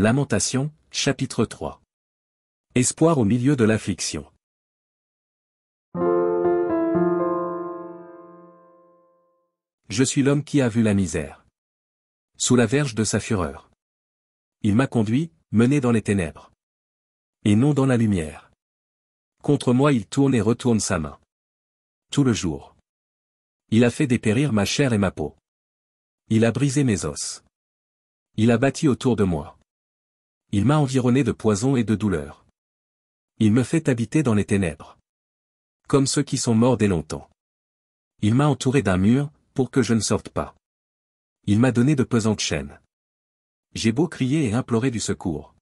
Lamentations, chapitre 3. Espoir au milieu de l'affliction. Je suis l'homme qui a vu la misère. Sous la verge de sa fureur. Il m'a conduit, mené dans les ténèbres. Et non dans la lumière. Contre moi il tourne et retourne sa main. Tout le jour. Il a fait dépérir ma chair et ma peau. Il a brisé mes os. Il a bâti autour de moi. Il m'a environné de poison et de douleur. Il me fait habiter dans les ténèbres. Comme ceux qui sont morts dès longtemps. Il m'a entouré d'un mur, pour que je ne sorte pas. Il m'a donné de pesantes chaînes. J'ai beau crier et implorer du secours.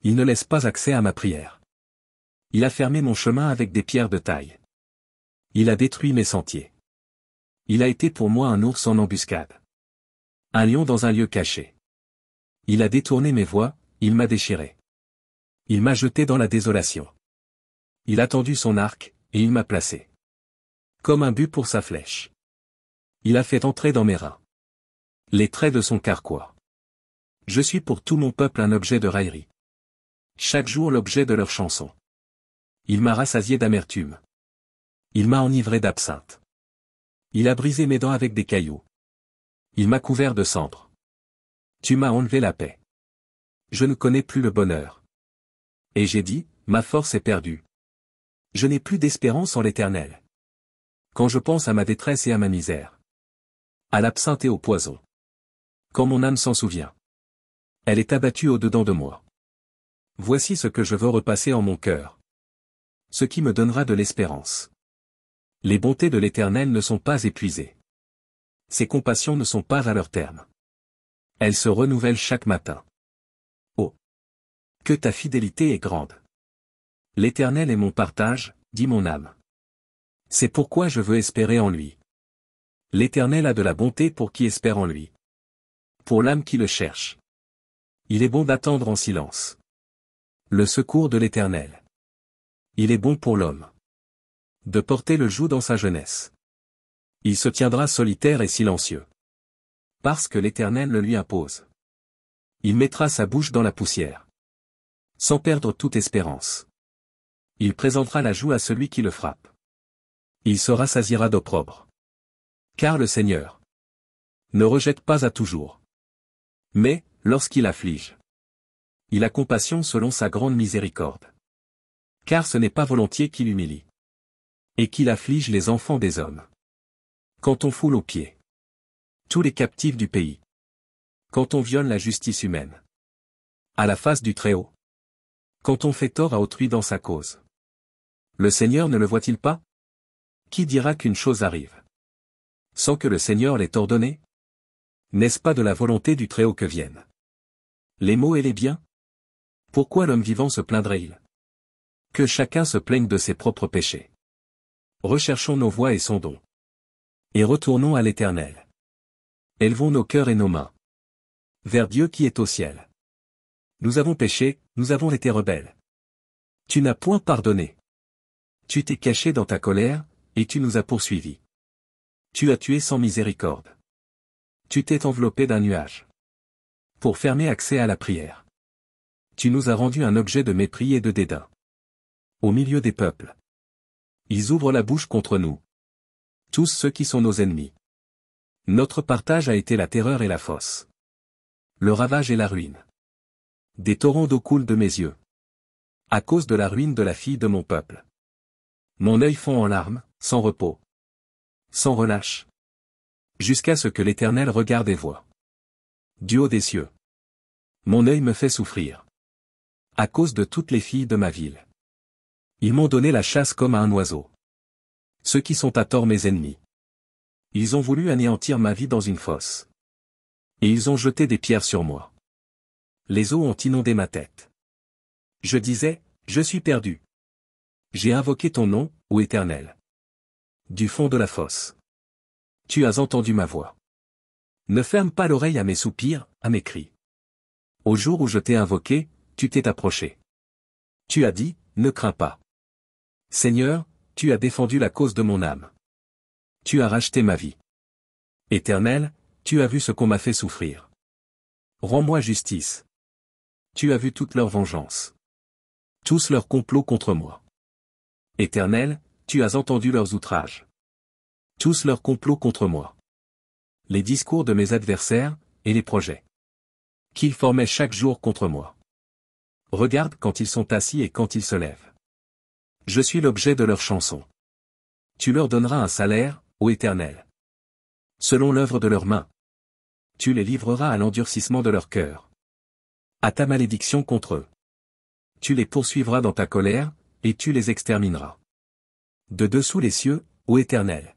Il ne laisse pas accès à ma prière. Il a fermé mon chemin avec des pierres de taille. Il a détruit mes sentiers. Il a été pour moi un ours en embuscade. Un lion dans un lieu caché. Il a détourné mes voies, il m'a déchiré. Il m'a jeté dans la désolation. Il a tendu son arc, et il m'a placé. Comme un but pour sa flèche. Il a fait entrer dans mes reins les traits de son carquois. Je suis pour tout mon peuple un objet de raillerie. Chaque jour l'objet de leur chanson. Il m'a rassasié d'amertume. Il m'a enivré d'absinthe. Il a brisé mes dents avec des cailloux. Il m'a couvert de cendres. Tu m'as enlevé la paix. Je ne connais plus le bonheur. Et j'ai dit, ma force est perdue. Je n'ai plus d'espérance en l'Éternel. Quand je pense à ma détresse et à ma misère. À l'absinthe et au poison. Quand mon âme s'en souvient. Elle est abattue au-dedans de moi. Voici ce que je veux repasser en mon cœur. Ce qui me donnera de l'espérance. Les bontés de l'Éternel ne sont pas épuisées. Ses compassions ne sont pas à leur terme. Elles se renouvellent chaque matin. Oh! Que ta fidélité est grande. L'Éternel est mon partage, dit mon âme. C'est pourquoi je veux espérer en lui. L'Éternel a de la bonté pour qui espère en lui. Pour l'âme qui le cherche. Il est bon d'attendre en silence. Le secours de l'Éternel. Il est bon pour l'homme. De porter le joug dans sa jeunesse. Il se tiendra solitaire et silencieux. Parce que l'Éternel le lui impose. Il mettra sa bouche dans la poussière. Sans perdre toute espérance. Il présentera la joue à celui qui le frappe. Il se rassasiera d'opprobre. Car le Seigneur ne rejette pas à toujours. Mais, lorsqu'il afflige, il a compassion selon sa grande miséricorde. Car ce n'est pas volontiers qu'il humilie. Et qu'il afflige les enfants des hommes. Quand on foule aux pieds tous les captifs du pays. Quand on viole la justice humaine. À la face du Très-Haut. Quand on fait tort à autrui dans sa cause. Le Seigneur ne le voit-il pas? Qui dira qu'une chose arrive sans que le Seigneur l'ait ordonné? N'est-ce pas de la volonté du Très-Haut que viennent les maux et les biens? Pourquoi l'homme vivant se plaindrait-il? Que chacun se plaigne de ses propres péchés. Recherchons nos voies et sondons. Et retournons à l'Éternel. Élevons nos cœurs et nos mains vers Dieu qui est au ciel. Nous avons péché, nous avons été rebelles. Tu n'as point pardonné. Tu t'es caché dans ta colère, et tu nous as poursuivis. Tu as tué sans miséricorde. Tu t'es enveloppé d'un nuage. Pour fermer accès à la prière. Tu nous as rendu un objet de mépris et de dédain. Au milieu des peuples. Ils ouvrent la bouche contre nous. Tous ceux qui sont nos ennemis. Notre partage a été la terreur et la fosse. Le ravage et la ruine. Des torrents d'eau coulent de mes yeux. À cause de la ruine de la fille de mon peuple. Mon œil fond en larmes, sans repos. Sans relâche. Jusqu'à ce que l'Éternel regarde et voie. Du haut des cieux. Mon œil me fait souffrir. À cause de toutes les filles de ma ville. Ils m'ont donné la chasse comme à un oiseau. Ceux qui sont à tort mes ennemis. Ils ont voulu anéantir ma vie dans une fosse. Et ils ont jeté des pierres sur moi. Les eaux ont inondé ma tête. Je disais, je suis perdu. J'ai invoqué ton nom, ô Éternel. Du fond de la fosse. Tu as entendu ma voix. Ne ferme pas l'oreille à mes soupirs, à mes cris. Au jour où je t'ai invoqué, tu t'es approché. Tu as dit, ne crains pas. Seigneur, tu as défendu la cause de mon âme. Tu as racheté ma vie. Éternel, tu as vu ce qu'on m'a fait souffrir. Rends-moi justice. Tu as vu toute leur vengeance. Tous leurs complots contre moi. Éternel, tu as entendu leurs outrages. Tous leurs complots contre moi. Les discours de mes adversaires, et les projets qu'ils formaient chaque jour contre moi. Regarde quand ils sont assis et quand ils se lèvent. Je suis l'objet de leurs chansons. Tu leur donneras un salaire, ô Éternel. Selon l'œuvre de leurs mains. Tu les livreras à l'endurcissement de leur cœur. À ta malédiction contre eux. Tu les poursuivras dans ta colère, et tu les extermineras. De dessous les cieux, ô Éternel.